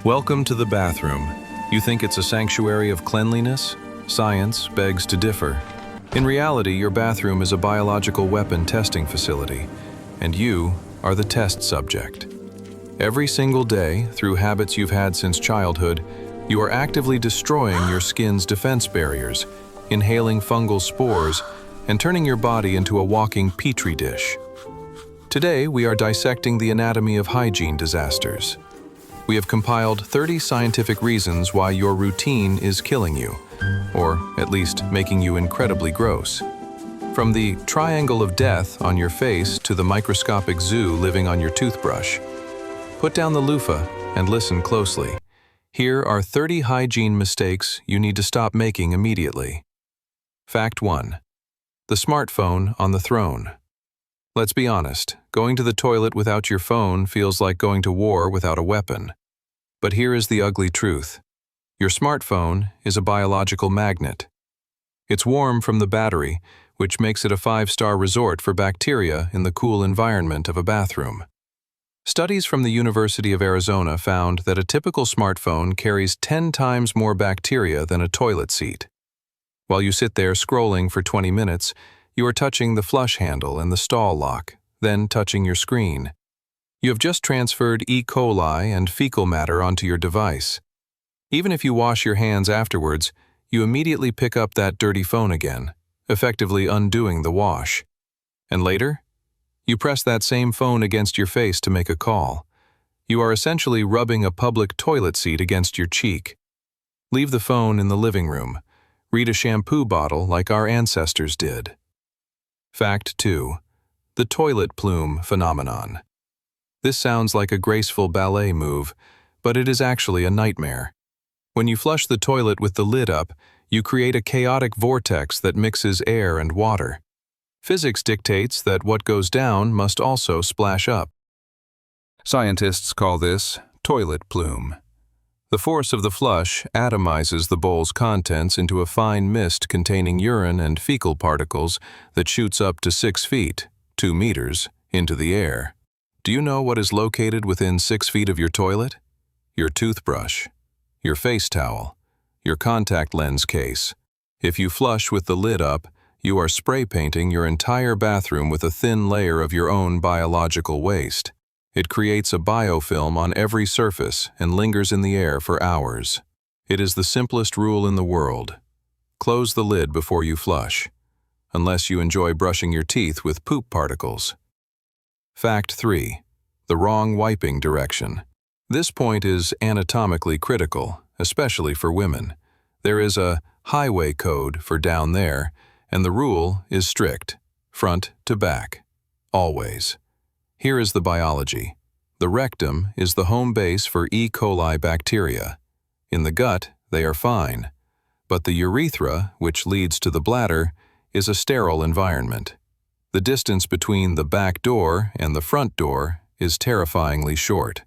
Welcome to the bathroom. You think it's a sanctuary of cleanliness? Science begs to differ. In reality, your bathroom is a biological weapon testing facility, and you are the test subject. Every single day, through habits you've had since childhood, you are actively destroying your skin's defense barriers, inhaling fungal spores, and turning your body into a walking petri dish. Today, we are dissecting the anatomy of hygiene disasters. We have compiled 30 scientific reasons why your routine is killing you, or at least making you incredibly gross. From the triangle of death on your face to the microscopic zoo living on your toothbrush. Put down the loofah and listen closely. Here are 30 hygiene mistakes you need to stop making immediately. Fact 1. The smartphone on the throne. Let's be honest, going to the toilet without your phone feels like going to war without a weapon. But here is the ugly truth. Your smartphone is a biological magnet. It's warm from the battery, which makes it a 5-star resort for bacteria in the cool environment of a bathroom. Studies from the University of Arizona found that a typical smartphone carries 10 times more bacteria than a toilet seat. While you sit there scrolling for 20 minutes, you are touching the flush handle and the stall lock, then touching your screen. You have just transferred E. coli and fecal matter onto your device. Even if you wash your hands afterwards, you immediately pick up that dirty phone again, effectively undoing the wash. And later, you press that same phone against your face to make a call. You are essentially rubbing a public toilet seat against your cheek. Leave the phone in the living room. Read a shampoo bottle like our ancestors did. Fact 2. The toilet plume phenomenon. This sounds like a graceful ballet move, but it is actually a nightmare. When you flush the toilet with the lid up, you create a chaotic vortex that mixes air and water. Physics dictates that what goes down must also splash up. Scientists call this toilet plume. The force of the flush atomizes the bowl's contents into a fine mist containing urine and fecal particles that shoots up to 6 feet, 2 meters, into the air. Do you know what is located within 6 feet of your toilet? Your toothbrush, your face towel, your contact lens case. If you flush with the lid up, you are spray painting your entire bathroom with a thin layer of your own biological waste. It creates a biofilm on every surface and lingers in the air for hours. It is the simplest rule in the world. Close the lid before you flush, unless you enjoy brushing your teeth with poop particles. Fact 3. The wrong wiping direction. This point is anatomically critical, especially for women. There is a highway code for down there, and the rule is strict, front to back, always. Here is the biology. The rectum is the home base for E. coli bacteria. In the gut, they are fine. But the urethra, which leads to the bladder, is a sterile environment. The distance between the back door and the front door is terrifyingly short.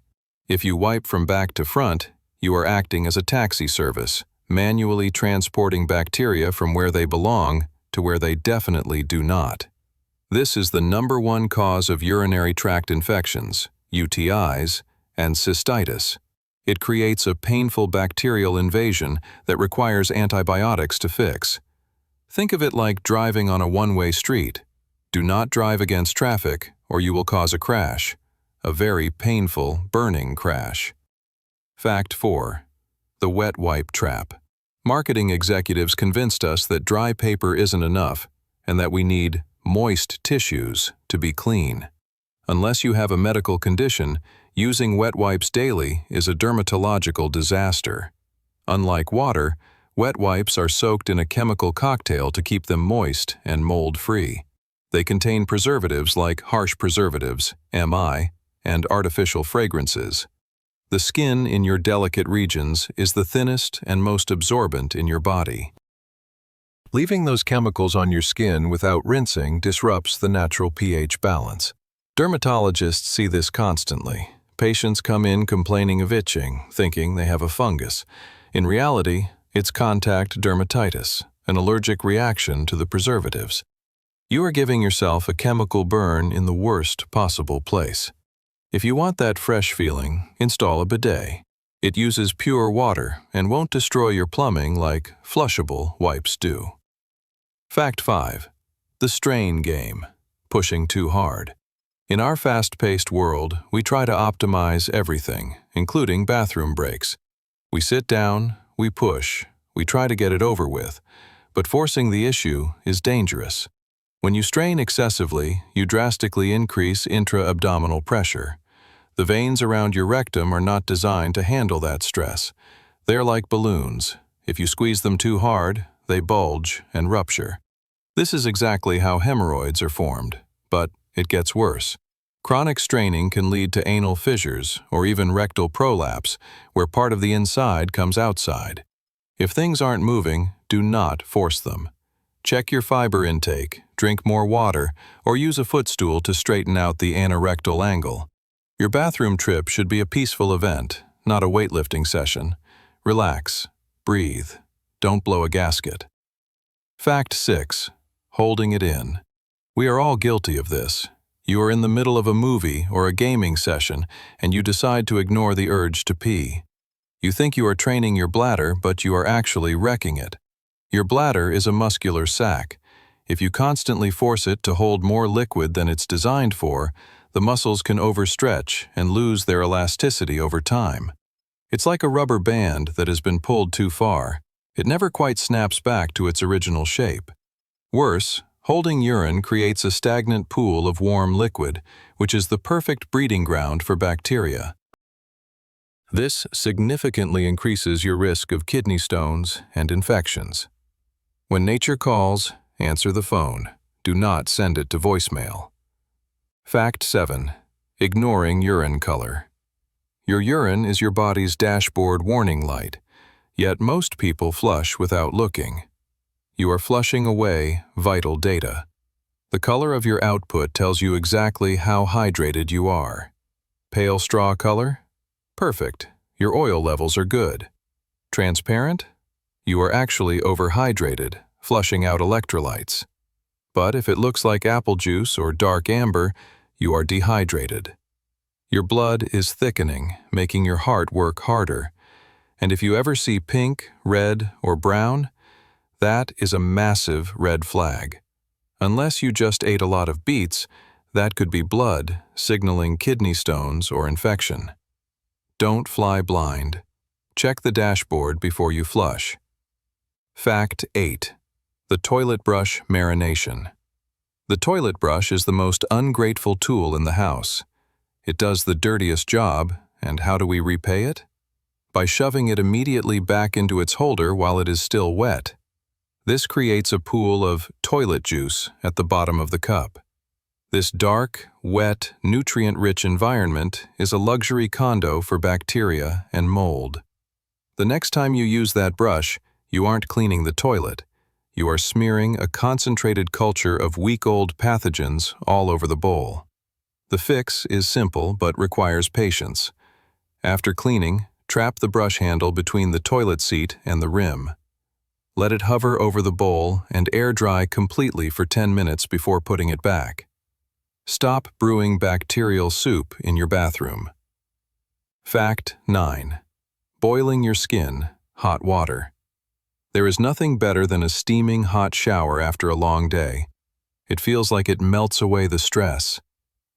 If you wipe from back to front, you are acting as a taxi service, manually transporting bacteria from where they belong to where they definitely do not. This is the #1 cause of urinary tract infections, UTIs, and cystitis. It creates a painful bacterial invasion that requires antibiotics to fix. Think of it like driving on a one-way street. Do not drive against traffic, or you will cause a crash. A very painful, burning crash. Fact 4. The wet wipe trap. Marketing executives convinced us that dry paper isn't enough, and that we need moist tissues to be clean. Unless you have a medical condition, using wet wipes daily is a dermatological disaster. Unlike water, wet wipes are soaked in a chemical cocktail to keep them moist and mold-free. They contain preservatives like harsh preservatives, MI, and artificial fragrances. The skin in your delicate regions is the thinnest and most absorbent in your body. Leaving those chemicals on your skin without rinsing disrupts the natural pH balance. Dermatologists see this constantly. Patients come in complaining of itching, thinking they have a fungus. In reality, it's contact dermatitis, an allergic reaction to the preservatives. You are giving yourself a chemical burn in the worst possible place. If you want that fresh feeling, install a bidet. It uses pure water and won't destroy your plumbing like flushable wipes do. Fact 5. The strain game. Pushing too hard. In our fast-paced world, we try to optimize everything, including bathroom breaks. We sit down, we push, we try to get it over with, but forcing the issue is dangerous. When you strain excessively, you drastically increase intra-abdominal pressure. The veins around your rectum are not designed to handle that stress. They're like balloons. If you squeeze them too hard, they bulge and rupture. This is exactly how hemorrhoids are formed, but it gets worse. Chronic straining can lead to anal fissures or even rectal prolapse, where part of the inside comes outside. If things aren't moving, do not force them. Check your fiber intake, drink more water, or use a footstool to straighten out the anorectal angle. Your bathroom trip should be a peaceful event, not a weightlifting session. Relax, breathe, don't blow a gasket. Fact 6. Holding it in. We are all guilty of this. You are in the middle of a movie or a gaming session, and you decide to ignore the urge to pee. You think you are training your bladder, but you are actually wrecking it. Your bladder is a muscular sac. If you constantly force it to hold more liquid than it's designed for, the muscles can overstretch and lose their elasticity over time. It's like a rubber band that has been pulled too far. It never quite snaps back to its original shape. Worse, holding urine creates a stagnant pool of warm liquid, which is the perfect breeding ground for bacteria. This significantly increases your risk of kidney stones and infections. When nature calls, answer the phone. Do not send it to voicemail. Fact 7. Ignoring urine color. Your urine is your body's dashboard warning light, yet most people flush without looking. You are flushing away vital data. The color of your output tells you exactly how hydrated you are. Pale straw color? Perfect. Your oil levels are good. Transparent? You are actually overhydrated, flushing out electrolytes. But if it looks like apple juice or dark amber, you are dehydrated. Your blood is thickening, making your heart work harder. And if you ever see pink, red, or brown, that is a massive red flag. Unless you just ate a lot of beets, that could be blood, signaling kidney stones or infection. Don't fly blind. Check the dashboard before you flush. Fact 8. The toilet brush marination. The toilet brush is the most ungrateful tool in the house. It does the dirtiest job, and how do we repay it? By shoving it immediately back into its holder while it is still wet. This creates a pool of toilet juice at the bottom of the cup. This dark, wet, nutrient-rich environment is a luxury condo for bacteria and mold. The next time you use that brush, you aren't cleaning the toilet. You are smearing a concentrated culture of week-old pathogens all over the bowl. The fix is simple but requires patience. After cleaning, trap the brush handle between the toilet seat and the rim. Let it hover over the bowl and air dry completely for 10 minutes before putting it back. Stop brewing bacterial soup in your bathroom. Fact 9. Boiling your skin, hot water. There is nothing better than a steaming hot shower after a long day. It feels like it melts away the stress.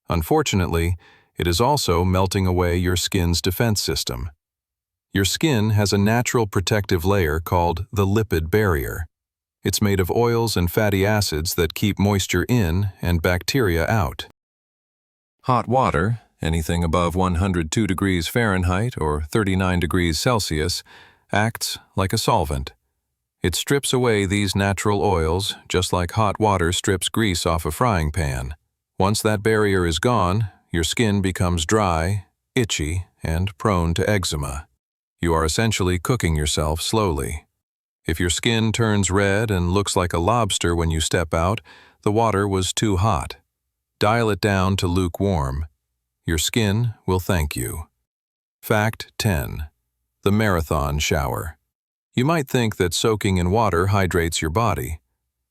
Unfortunately, it is also melting away your skin's defense system. Your skin has a natural protective layer called the lipid barrier. It's made of oils and fatty acids that keep moisture in and bacteria out. Hot water, anything above 102 degrees Fahrenheit or 39 degrees Celsius, acts like a solvent. It strips away these natural oils just like hot water strips grease off a frying pan. Once that barrier is gone, your skin becomes dry, itchy, and prone to eczema. You are essentially cooking yourself slowly. If your skin turns red and looks like a lobster when you step out, the water was too hot. Dial it down to lukewarm. Your skin will thank you. Fact 10. The marathon shower. You might think that soaking in water hydrates your body.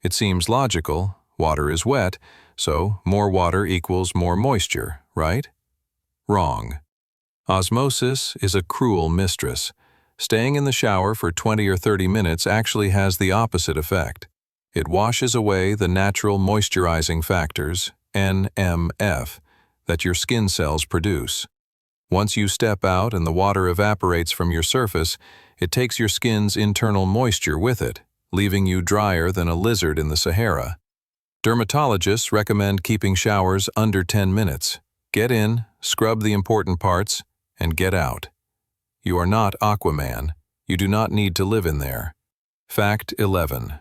It seems logical. Water is wet, so more water equals more moisture, right? Wrong. Osmosis is a cruel mistress. Staying in the shower for 20 or 30 minutes actually has the opposite effect. It washes away the natural moisturizing factors, NMF, that your skin cells produce. Once you step out and the water evaporates from your surface, it takes your skin's internal moisture with it, leaving you drier than a lizard in the Sahara. Dermatologists recommend keeping showers under 10 minutes. Get in, scrub the important parts, and get out. You are not Aquaman. You do not need to live in there. Fact 11.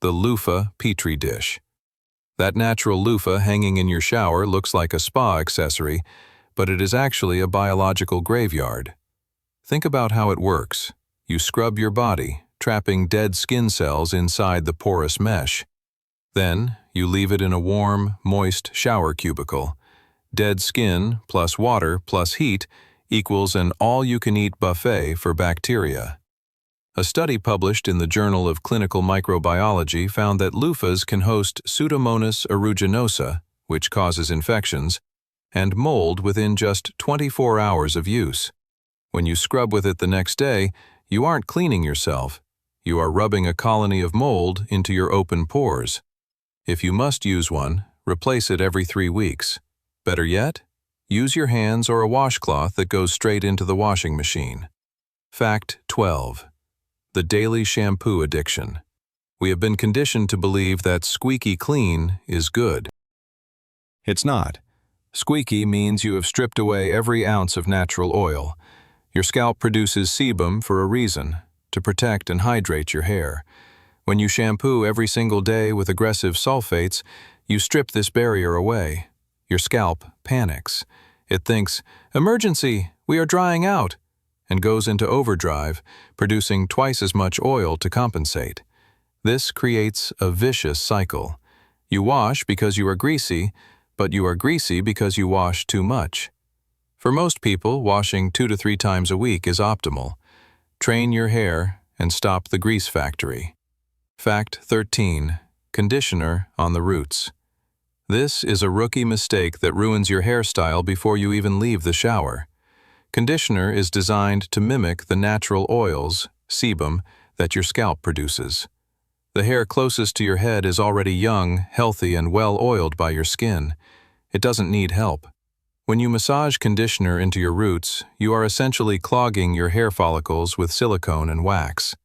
The loofah petri dish. That natural loofah hanging in your shower looks like a spa accessory, but it is actually a biological graveyard. Think about how it works. You scrub your body, trapping dead skin cells inside the porous mesh. Then, you leave it in a warm, moist shower cubicle. Dead skin plus water plus heat equals an all-you-can-eat buffet for bacteria. A study published in the Journal of Clinical Microbiology found that loofahs can host Pseudomonas aeruginosa, which causes infections, and mold within just 24 hours of use. When you scrub with it the next day, you aren't cleaning yourself. You are rubbing a colony of mold into your open pores. If you must use one, replace it every 3 weeks. Better yet, use your hands or a washcloth that goes straight into the washing machine. Fact 12. The daily shampoo addiction. We have been conditioned to believe that squeaky clean is good. It's not. Squeaky means you have stripped away every ounce of natural oil. Your scalp produces sebum for a reason, to protect and hydrate your hair. When you shampoo every single day with aggressive sulfates, you strip this barrier away. Your scalp panics. It thinks, "Emergency, we are drying out," and goes into overdrive, producing twice as much oil to compensate. This creates a vicious cycle. You wash because you are greasy, but you are greasy because you wash too much. For most people, washing 2 to 3 times a week is optimal. Train your hair and stop the grease factory. Fact 13. Conditioner on the roots. This is a rookie mistake that ruins your hairstyle before you even leave the shower. Conditioner is designed to mimic the natural oils, sebum, that your scalp produces. The hair closest to your head is already young, healthy, and well-oiled by your skin. It doesn't need help. When you massage conditioner into your roots, you are essentially clogging your hair follicles with silicone and wax.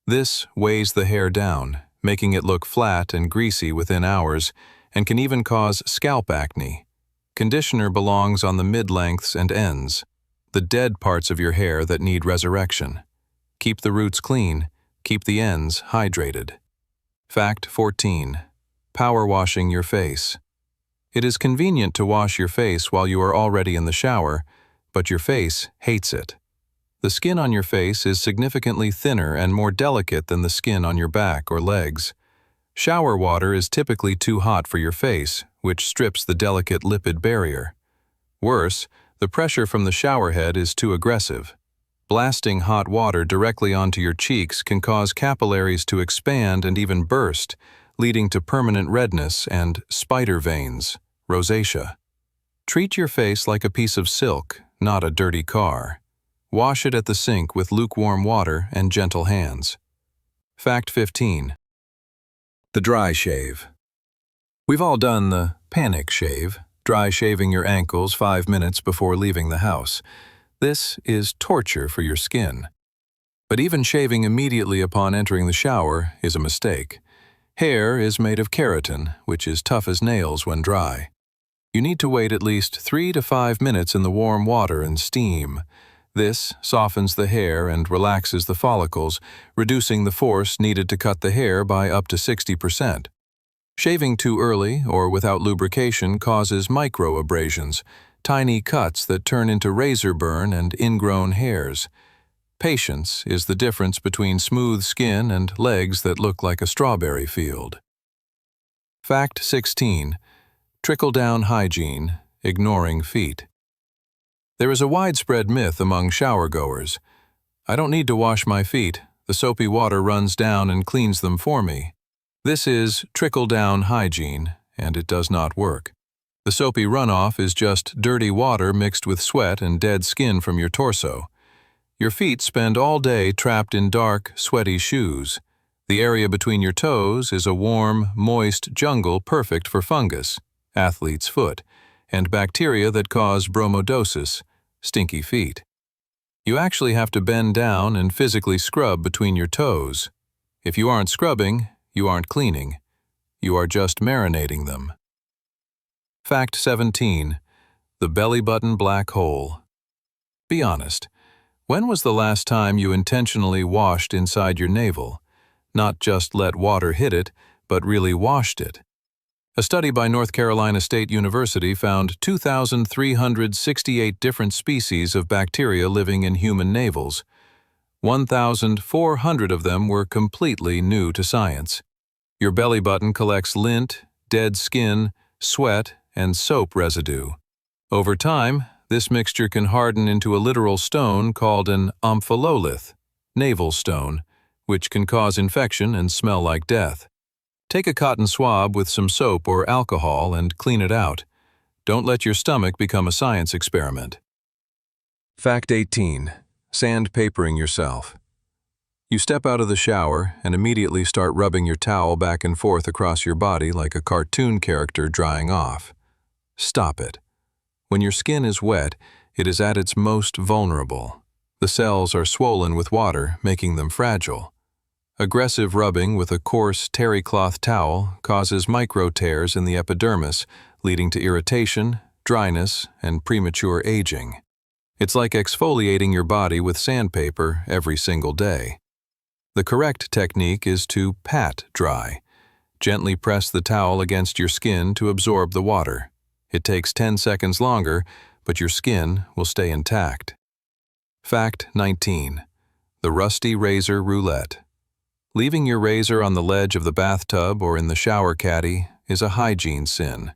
This weighs the hair down, making it look flat and greasy within hours, and can even cause scalp acne. Conditioner belongs on the mid-lengths and ends, the dead parts of your hair that need resurrection. Keep the roots clean, keep the ends hydrated. Fact 14. Power washing your face. It is convenient to wash your face while you are already in the shower, but your face hates it. The skin on your face is significantly thinner and more delicate than the skin on your back or legs. Shower water is typically too hot for your face, which strips the delicate lipid barrier. Worse, the pressure from the shower head is too aggressive. Blasting hot water directly onto your cheeks can cause capillaries to expand and even burst, leading to permanent redness and spider veins, rosacea. Treat your face like a piece of silk, not a dirty car. Wash it at the sink with lukewarm water and gentle hands. Fact 15. The dry shave. We've all done the panic shave, dry shaving your ankles 5 minutes before leaving the house. This is torture for your skin. But even shaving immediately upon entering the shower is a mistake. Hair is made of keratin, which is tough as nails when dry. You need to wait at least 3 to 5 minutes in the warm water and steam. This softens the hair and relaxes the follicles, reducing the force needed to cut the hair by up to 60%. Shaving too early or without lubrication causes microabrasions, tiny cuts that turn into razor burn and ingrown hairs. Patience is the difference between smooth skin and legs that look like a strawberry field. Fact 16. Trickle-down hygiene, ignoring feet. There is a widespread myth among shower-goers. I don't need to wash my feet. The soapy water runs down and cleans them for me. This is trickle-down hygiene, and it does not work. The soapy runoff is just dirty water mixed with sweat and dead skin from your torso. Your feet spend all day trapped in dark, sweaty shoes. The area between your toes is a warm, moist jungle perfect for fungus, athlete's foot, and bacteria that cause bromodosis, stinky feet. You actually have to bend down and physically scrub between your toes. If you aren't scrubbing, you aren't cleaning. You are just marinating them. Fact 17. The belly button black hole. Be honest. When was the last time you intentionally washed inside your navel? Not just let water hit it, but really washed it. A study by North Carolina State University found 2,368 different species of bacteria living in human navels. 1,400 of them were completely new to science. Your belly button collects lint, dead skin, sweat, and soap residue. Over time, this mixture can harden into a literal stone called an omphaloolith, navel stone, which can cause infection and smell like death. Take a cotton swab with some soap or alcohol and clean it out. Don't let your stomach become a science experiment. Fact 18. Sandpapering yourself. You step out of the shower and immediately start rubbing your towel back and forth across your body like a cartoon character drying off. Stop it. When your skin is wet, it is at its most vulnerable. The cells are swollen with water, making them fragile. Aggressive rubbing with a coarse terry cloth towel causes micro tears in the epidermis, leading to irritation, dryness, and premature aging. It's like exfoliating your body with sandpaper every single day. The correct technique is to pat dry. Gently press the towel against your skin to absorb the water. It takes 10 seconds longer, but your skin will stay intact. Fact 19. The rusty razor roulette. Leaving your razor on the ledge of the bathtub or in the shower caddy is a hygiene sin.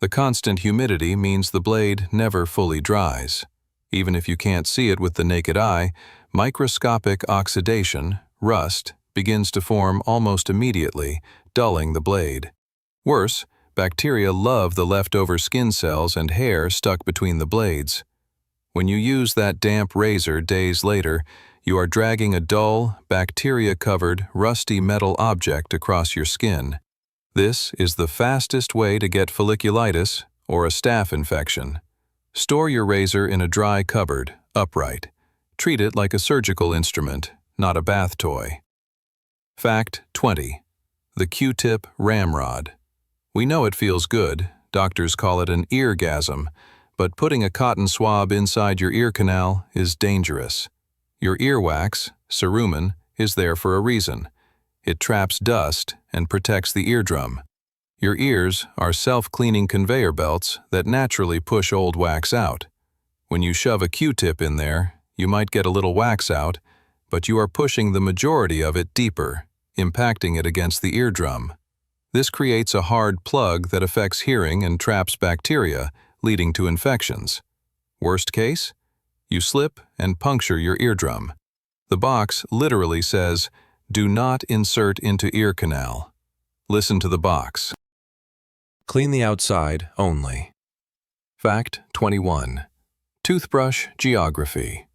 The constant humidity means the blade never fully dries. Even if you can't see it with the naked eye, microscopic oxidation, rust, begins to form almost immediately, dulling the blade. Worse, bacteria love the leftover skin cells and hair stuck between the blades. When you use that damp razor days later, you are dragging a dull, bacteria-covered, rusty metal object across your skin. This is the fastest way to get folliculitis or a staph infection. Store your razor in a dry cupboard, upright. Treat it like a surgical instrument, not a bath toy. Fact 20. The Q-tip ramrod. We know it feels good, doctors call it an eargasm, but putting a cotton swab inside your ear canal is dangerous. Your earwax, cerumen, is there for a reason. It traps dust and protects the eardrum. Your ears are self-cleaning conveyor belts that naturally push old wax out. When you shove a Q-tip in there, you might get a little wax out, but you are pushing the majority of it deeper, impacting it against the eardrum. This creates a hard plug that affects hearing and traps bacteria, leading to infections. Worst case? You slip and puncture your eardrum. The box literally says, "Do not insert into ear canal." Listen to the box. Clean the outside only. Fact 21. Toothbrush geography.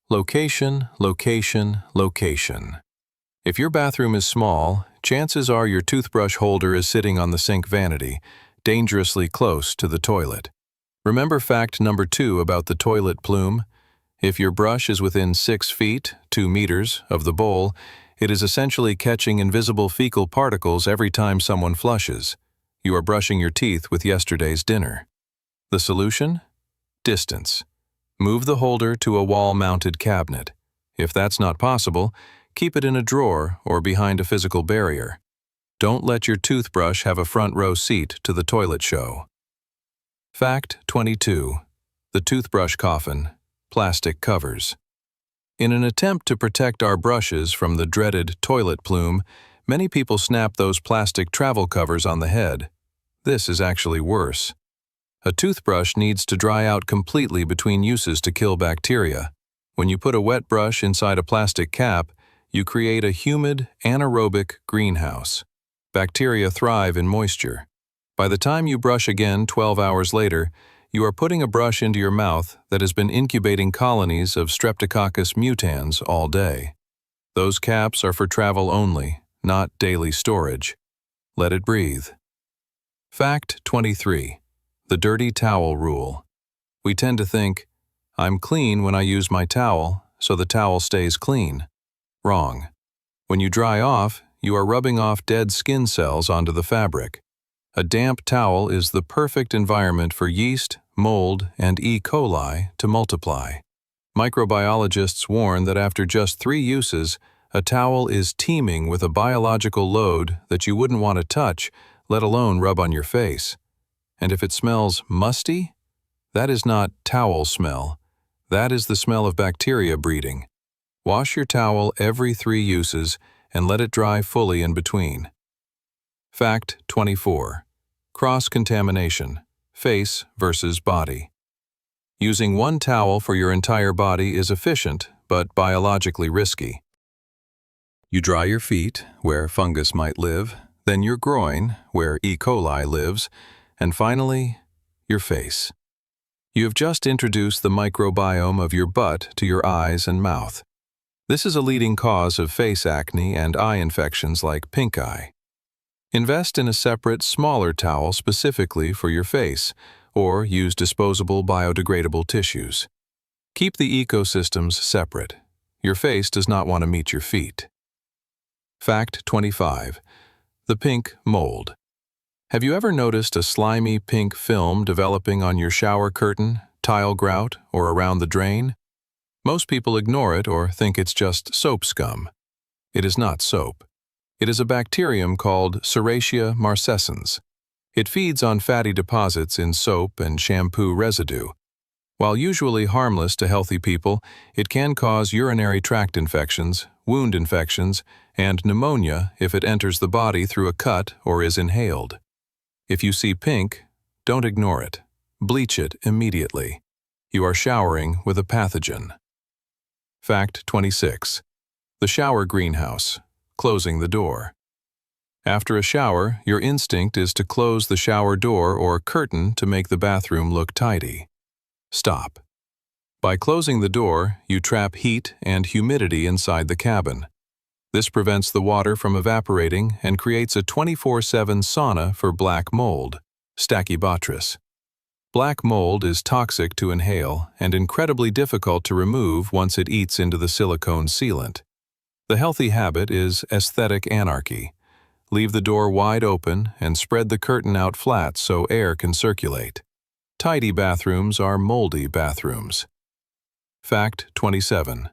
Location, location, location. If your bathroom is small, chances are your toothbrush holder is sitting on the sink vanity, dangerously close to the toilet. Remember fact number 2 about the toilet plume? If your brush is within 6 feet, 2 meters, of the bowl, it is essentially catching invisible fecal particles every time someone flushes. You are brushing your teeth with yesterday's dinner. The solution? Distance. Move the holder to a wall-mounted cabinet. If that's not possible, keep it in a drawer or behind a physical barrier. Don't let your toothbrush have a front row seat to the toilet show. Fact 22. The toothbrush coffin, plastic covers. In an attempt to protect our brushes from the dreaded toilet plume, many people snap those plastic travel covers on the head. This is actually worse. A toothbrush needs to dry out completely between uses to kill bacteria. When you put a wet brush inside a plastic cap, you create a humid, anaerobic greenhouse. Bacteria thrive in moisture. By the time you brush again 12 hours later, you are putting a brush into your mouth that has been incubating colonies of Streptococcus mutans all day. Those caps are for travel only, not daily storage. Let it breathe. Fact 23. The dirty towel rule. We tend to think, I'm clean when I use my towel, so the towel stays clean. Wrong. When you dry off, you are rubbing off dead skin cells onto the fabric. A damp towel is the perfect environment for yeast, mold, and E. coli to multiply. Microbiologists warn that after just 3 uses, a towel is teeming with a biological load that you wouldn't want to touch, let alone rub on your face. And if it smells musty, that is not towel smell. That is the smell of bacteria breeding. Wash your towel every 3 uses and let it dry fully in between. Fact 24. Cross-contamination, face versus body. Using one towel for your entire body is efficient, but biologically risky. You dry your feet, where fungus might live, then your groin, where E. coli lives, and finally, your face. You have just introduced the microbiome of your butt to your eyes and mouth. This is a leading cause of face acne and eye infections like pink eye. Invest in a separate, smaller towel specifically for your face, or use disposable biodegradable tissues. Keep the ecosystems separate. Your face does not want to meet your feet. Fact 25. The pink mold. Have you ever noticed a slimy pink film developing on your shower curtain, tile grout, or around the drain? Most people ignore it or think it's just soap scum. It is not soap. It is a bacterium called Serratia marcescens. It feeds on fatty deposits in soap and shampoo residue. While usually harmless to healthy people, it can cause urinary tract infections, wound infections, and pneumonia if it enters the body through a cut or is inhaled. If you see pink, don't ignore it. Bleach it immediately. You are showering with a pathogen. Fact 26. The shower greenhouse. Closing the door. After a shower, your instinct is to close the shower door or curtain to make the bathroom look tidy. Stop. By closing the door, you trap heat and humidity inside the cabin. This prevents the water from evaporating and creates a 24/7 sauna for black mold, Stachybotrys. Black mold is toxic to inhale and incredibly difficult to remove once it eats into the silicone sealant. The healthy habit is aesthetic anarchy. Leave the door wide open and spread the curtain out flat so air can circulate. Tidy bathrooms are moldy bathrooms. Fact 27.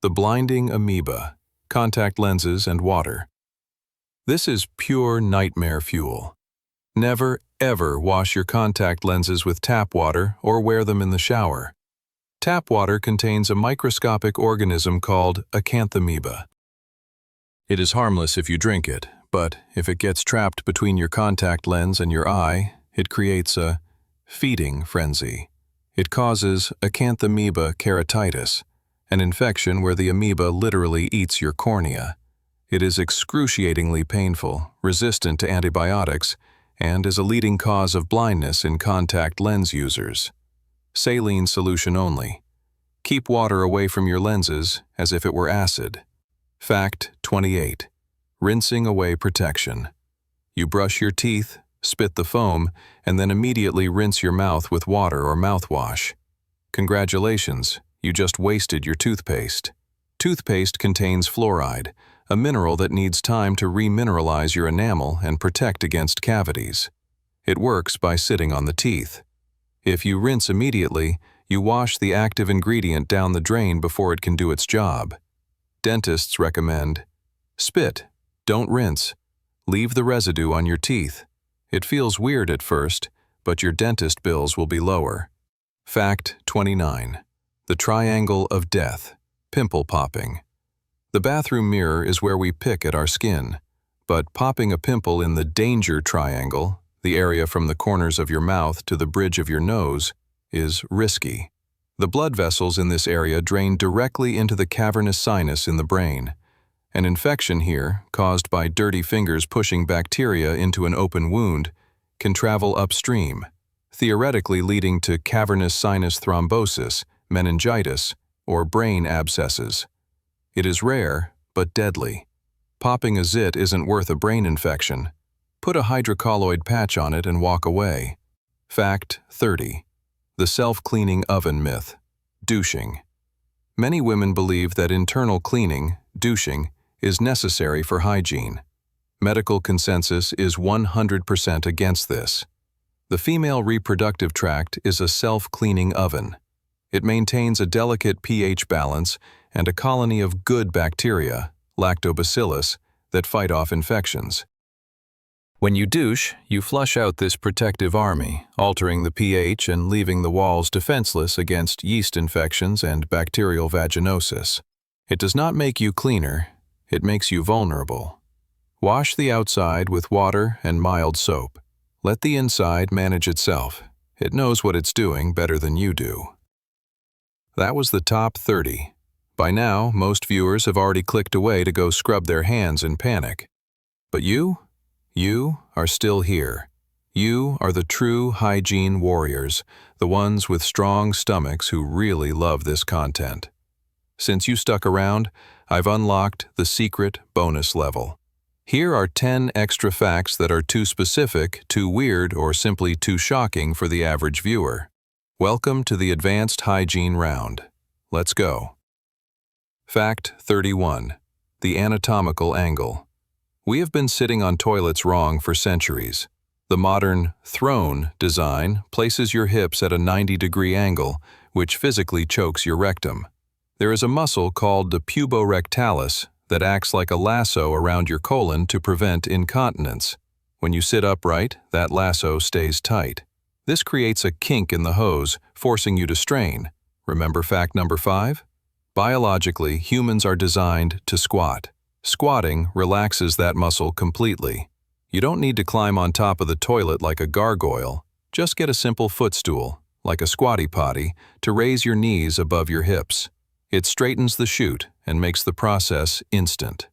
The blinding amoeba, contact lenses and water. This is pure nightmare fuel. Never, ever wash your contact lenses with tap water or wear them in the shower. Tap water contains a microscopic organism called acanthamoeba. It is harmless if you drink it, but if it gets trapped between your contact lens and your eye, it creates a feeding frenzy. It causes acanthamoeba keratitis, an infection where the amoeba literally eats your cornea. It is excruciatingly painful, resistant to antibiotics, and is a leading cause of blindness in contact lens users. Saline solution only. Keep water away from your lenses as if it were acid. Fact 28. Rinsing away protection. You brush your teeth, spit the foam, and then immediately rinse your mouth with water or mouthwash. Congratulations, you just wasted your toothpaste. Toothpaste contains fluoride, a mineral that needs time to remineralize your enamel and protect against cavities. It works by sitting on the teeth. If you rinse immediately, you wash the active ingredient down the drain before it can do its job. Dentists recommend, spit, don't rinse. Leave the residue on your teeth. It feels weird at first, but your dentist bills will be lower. Fact 29. The triangle of death, pimple popping. The bathroom mirror is where we pick at our skin, but popping a pimple in the danger triangle, the area from the corners of your mouth to the bridge of your nose, is risky. The blood vessels in this area drain directly into the cavernous sinus in the brain. An infection here, caused by dirty fingers pushing bacteria into an open wound, can travel upstream, theoretically leading to cavernous sinus thrombosis, meningitis, or brain abscesses. It is rare, but deadly. Popping a zit isn't worth a brain infection. Put a hydrocolloid patch on it and walk away. Fact 30. The self-cleaning oven myth. Douching. Many women believe that internal cleaning, douching, is necessary for hygiene. Medical consensus is 100% against this. The female reproductive tract is a self-cleaning oven. It maintains a delicate pH balance and a colony of good bacteria, lactobacillus, that fight off infections. When you douche, you flush out this protective army, altering the pH and leaving the walls defenseless against yeast infections and bacterial vaginosis. It does not make you cleaner, it makes you vulnerable. Wash the outside with water and mild soap. Let the inside manage itself. It knows what it's doing better than you do. That was the top 30. By now, most viewers have already clicked away to go scrub their hands in panic. But you are still here. You are the true hygiene warriors, the ones with strong stomachs who really love this content. Since you stuck around, I've unlocked the secret bonus level. Here are 10 extra facts that are too specific, too weird, or simply too shocking for the average viewer. Welcome to the advanced hygiene round. Let's go. Fact 31. The anatomical angle. We have been sitting on toilets wrong for centuries. The modern throne design places your hips at a 90-degree angle, which physically chokes your rectum. There is a muscle called the puborectalis that acts like a lasso around your colon to prevent incontinence. When you sit upright, that lasso stays tight. This creates a kink in the hose, forcing you to strain. Remember fact number 5? Biologically, humans are designed to squat. Squatting relaxes that muscle completely. You don't need to climb on top of the toilet like a gargoyle. Just get a simple footstool, like a squatty potty, to raise your knees above your hips. It straightens the chute and makes the process instant.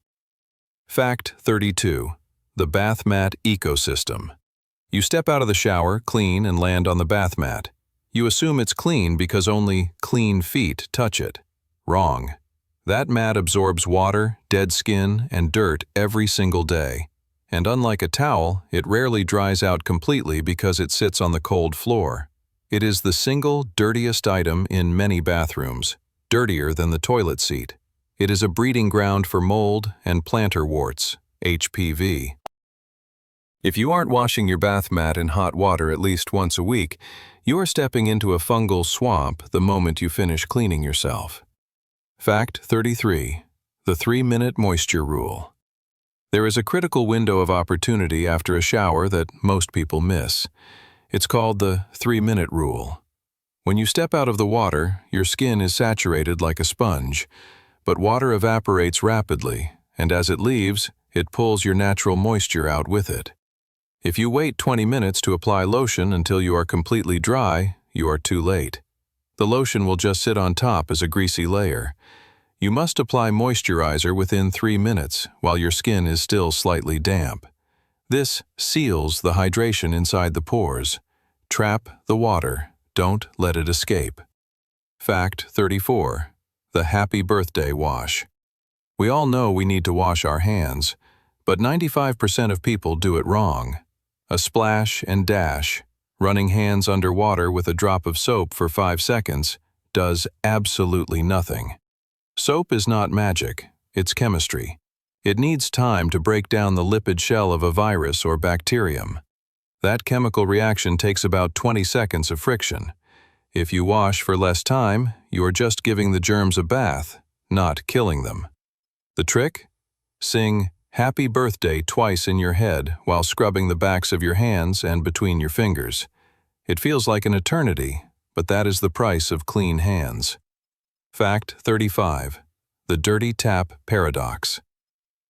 Fact 32. The bath mat ecosystem. You step out of the shower, clean, and land on the bath mat. You assume it's clean because only clean feet touch it. Wrong. That mat absorbs water, dead skin, and dirt every single day. And unlike a towel, it rarely dries out completely because it sits on the cold floor. It is the single dirtiest item in many bathrooms, dirtier than the toilet seat. It is a breeding ground for mold and plantar warts, HPV. If you aren't washing your bath mat in hot water at least once a week, you are stepping into a fungal swamp the moment you finish cleaning yourself. Fact 33. The 3-minute moisture rule. There is a critical window of opportunity after a shower that most people miss. It's called the 3-minute rule. When you step out of the water, your skin is saturated like a sponge, but water evaporates rapidly, and as it leaves, it pulls your natural moisture out with it. If you wait 20 minutes to apply lotion until you are completely dry, you are too late. The lotion will just sit on top as a greasy layer. You must apply moisturizer within 3 minutes while your skin is still slightly damp. This seals the hydration inside the pores. Trap the water. Don't let it escape. Fact 34. The happy birthday wash. We all know we need to wash our hands, but 95% of people do it wrong. A splash and dash, running hands under water with a drop of soap for 5 seconds, does absolutely nothing. Soap is not magic, it's chemistry. It needs time to break down the lipid shell of a virus or bacterium. That chemical reaction takes about 20 seconds of friction. If you wash for less time, you are just giving the germs a bath, not killing them. The trick? Sing "Happy Birthday" twice in your head while scrubbing the backs of your hands and between your fingers. It feels like an eternity, but that is the price of clean hands. Fact 35. The dirty tap paradox.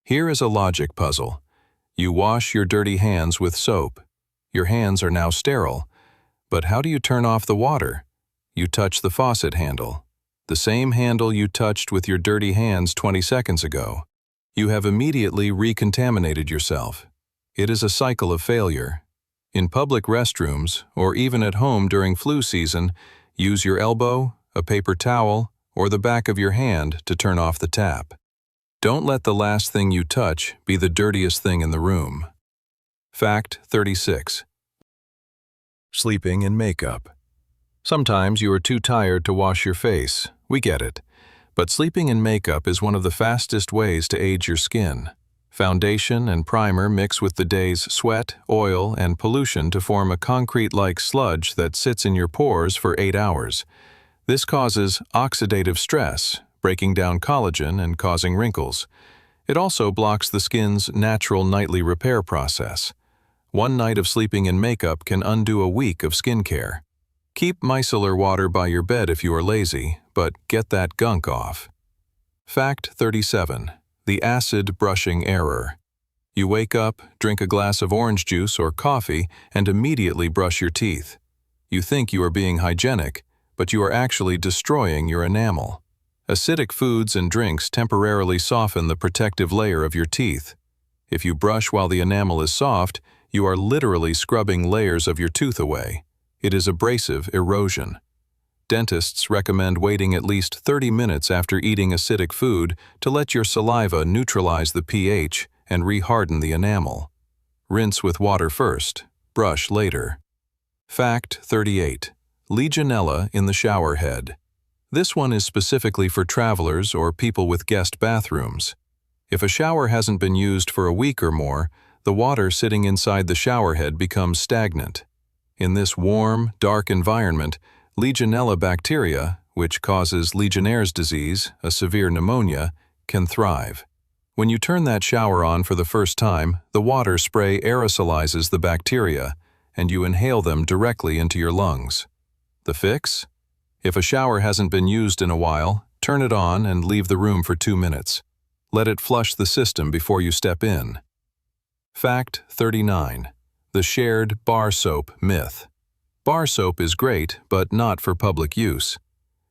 Here is a logic puzzle. You wash your dirty hands with soap. Your hands are now sterile. But how do you turn off the water? You touch the faucet handle. The same handle you touched with your dirty hands 20 seconds ago. You have immediately recontaminated yourself. It is a cycle of failure. In public restrooms, or even at home during flu season, use your elbow, a paper towel, or the back of your hand to turn off the tap. Don't let the last thing you touch be the dirtiest thing in the room. Fact 36. Sleeping in makeup. Sometimes you are too tired to wash your face, we get it. But sleeping in makeup is one of the fastest ways to age your skin. Foundation and primer mix with the day's sweat, oil, and pollution to form a concrete-like sludge that sits in your pores for 8 hours. This causes oxidative stress, breaking down collagen and causing wrinkles. It also blocks the skin's natural nightly repair process. One night of sleeping in makeup can undo a week of skincare. Keep micellar water by your bed if you are lazy, but get that gunk off. Fact 37. The acid brushing error. You wake up, drink a glass of orange juice or coffee, and immediately brush your teeth. You think you are being hygienic, but you are actually destroying your enamel. Acidic foods and drinks temporarily soften the protective layer of your teeth. If you brush while the enamel is soft, you are literally scrubbing layers of your tooth away. It is abrasive erosion. Dentists recommend waiting at least 30 minutes after eating acidic food to let your saliva neutralize the pH and re-harden the enamel. Rinse with water first, brush later. Fact 38. Legionella in the shower head. This one is specifically for travelers or people with guest bathrooms. If a shower hasn't been used for a week or more, the water sitting inside the shower head becomes stagnant. In this warm, dark environment, Legionella bacteria, which causes Legionnaire's disease, a severe pneumonia, can thrive. When you turn that shower on for the first time, the water spray aerosolizes the bacteria, and you inhale them directly into your lungs. The fix? If a shower hasn't been used in a while, turn it on and leave the room for 2 minutes. Let it flush the system before you step in. Fact 39. The shared bar soap myth. Bar soap is great, but not for public use.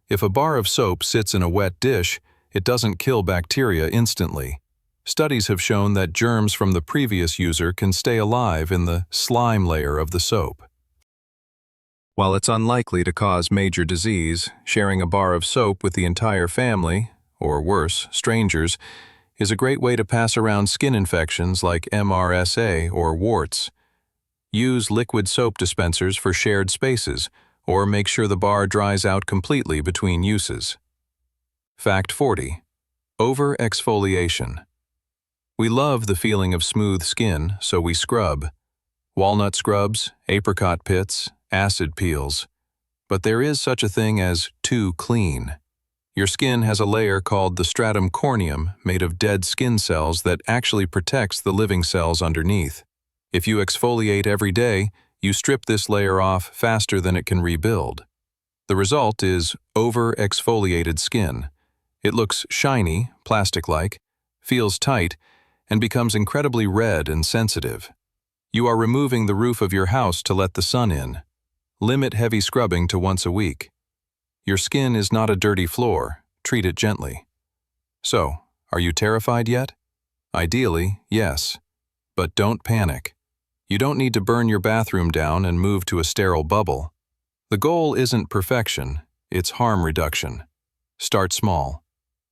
If a bar of soap sits in a wet dish, it doesn't kill bacteria instantly. Studies have shown that germs from the previous user can stay alive in the slime layer of the soap. While it's unlikely to cause major disease, sharing a bar of soap with the entire family, or worse, strangers, is a great way to pass around skin infections like MRSA or warts. Use liquid soap dispensers for shared spaces, or make sure the bar dries out completely between uses. Fact 40. Over-exfoliation. We love the feeling of smooth skin, so we scrub. Walnut scrubs, apricot pits, acid peels. But there is such a thing as too clean. Your skin has a layer called the stratum corneum made of dead skin cells that actually protects the living cells underneath. If you exfoliate every day, you strip this layer off faster than it can rebuild. The result is over-exfoliated skin. It looks shiny, plastic-like, feels tight, and becomes incredibly red and sensitive. You are removing the roof of your house to let the sun in. Limit heavy scrubbing to once a week. Your skin is not a dirty floor. Treat it gently. So, are you terrified yet? Ideally, yes. But don't panic. You don't need to burn your bathroom down and move to a sterile bubble. The goal isn't perfection, it's harm reduction. Start small.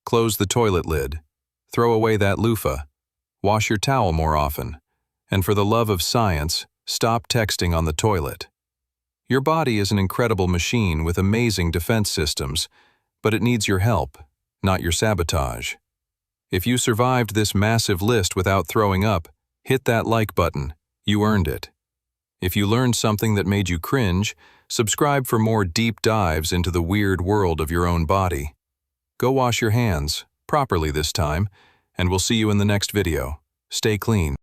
Close the toilet lid. Throw away that loofah. Wash your towel more often. And for the love of science, stop texting on the toilet. Your body is an incredible machine with amazing defense systems, but it needs your help, not your sabotage. If you survived this massive list without throwing up, hit that like button. You earned it. If you learned something that made you cringe, subscribe for more deep dives into the weird world of your own body. Go wash your hands, properly this time, and we'll see you in the next video. Stay clean.